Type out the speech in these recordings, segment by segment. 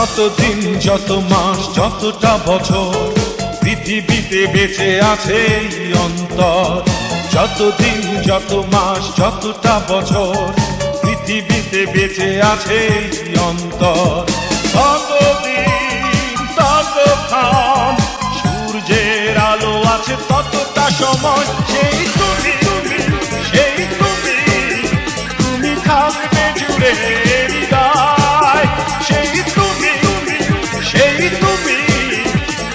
যতদিন যত মাস যতটা বছর পৃথিবীতে বেঁচে আছে এই অন্তর, যতদিন যত মাস যতটা বছর পৃথিবীতে বেঁচে আছে এই অন্তর, ততদিন ততক্ষণ সূর্যের আলো আছে ততটা সময়। সেই তুমি সেই তুমি তুমি থাকবে জুড়ে হৃদয়, সেই তুমি সেই তুমি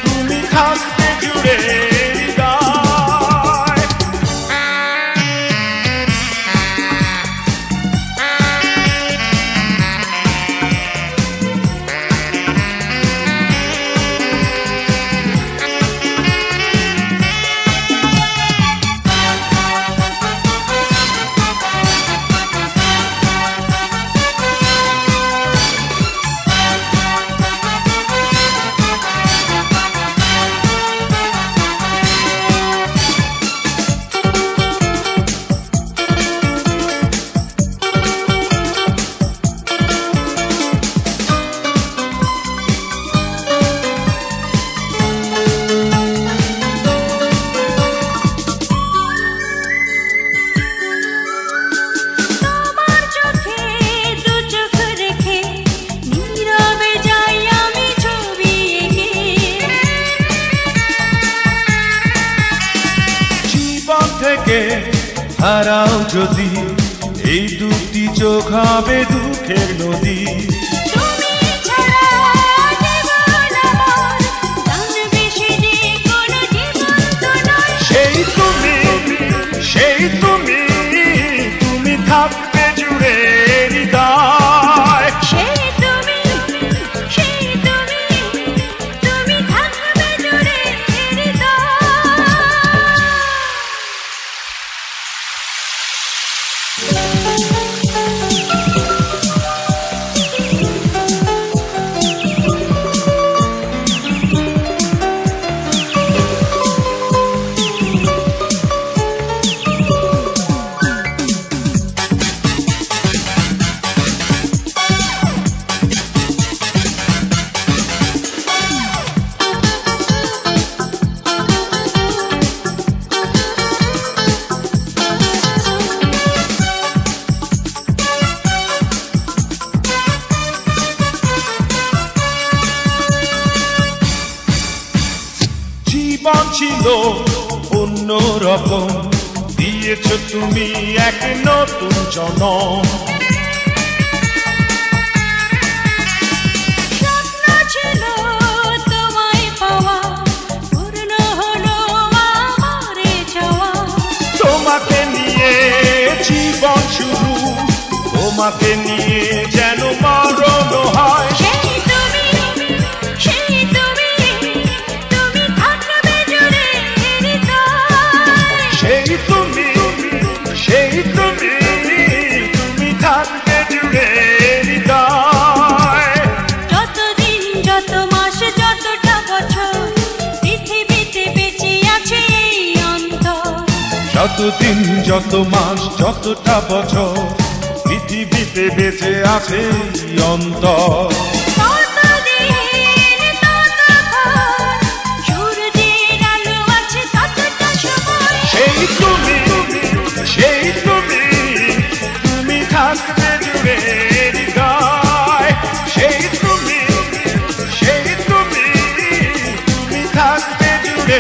তুমি থাকবে জুড়ে হৃদয়। হারাও যদি এই দুটি চোখ হবে দুঃখের নদী। সেই তুমি সেই তুমি তুমি থাকবে জুড়ে হৃদয়। সেই তুমি সেই তুমি তুমি থাকবে জুড়ে হৃদয়। জীবন ছিল অন্য রকম, দিয়েছ তুমি এক নতুন জনম। স্বপ্ন ছিল তোমায় পাওয়া, পূর্ণ হলো আমার চাওয়া। তোমাকে নিয়ে জীবন শুরু, তোমাকে নিয়ে যেন মরণ হয়। সেই তুমি সেই তুমি তুমি থাকবে জুড়ে হৃদয়। সেই তুমি সেই তুমি তুমি থাকবে জুড়ে হৃদয়। যতদিন যত মাস যতটা বছর পৃথিবীতে বেঁচে আছে এই অন্তর, যতদিন যত মাস যতটা বছর পৃথিবীতে বেঁচে আছে এই অন্তর, ততদিন ততক্ষণ সূর্যের আলো আছে ততটা সময়। সেই তুমি সেই তুমি তুমি থাকবে জুড়ে হৃদয়। সেই তুমি সেই তুমি তুমি থাকবে জুড়ে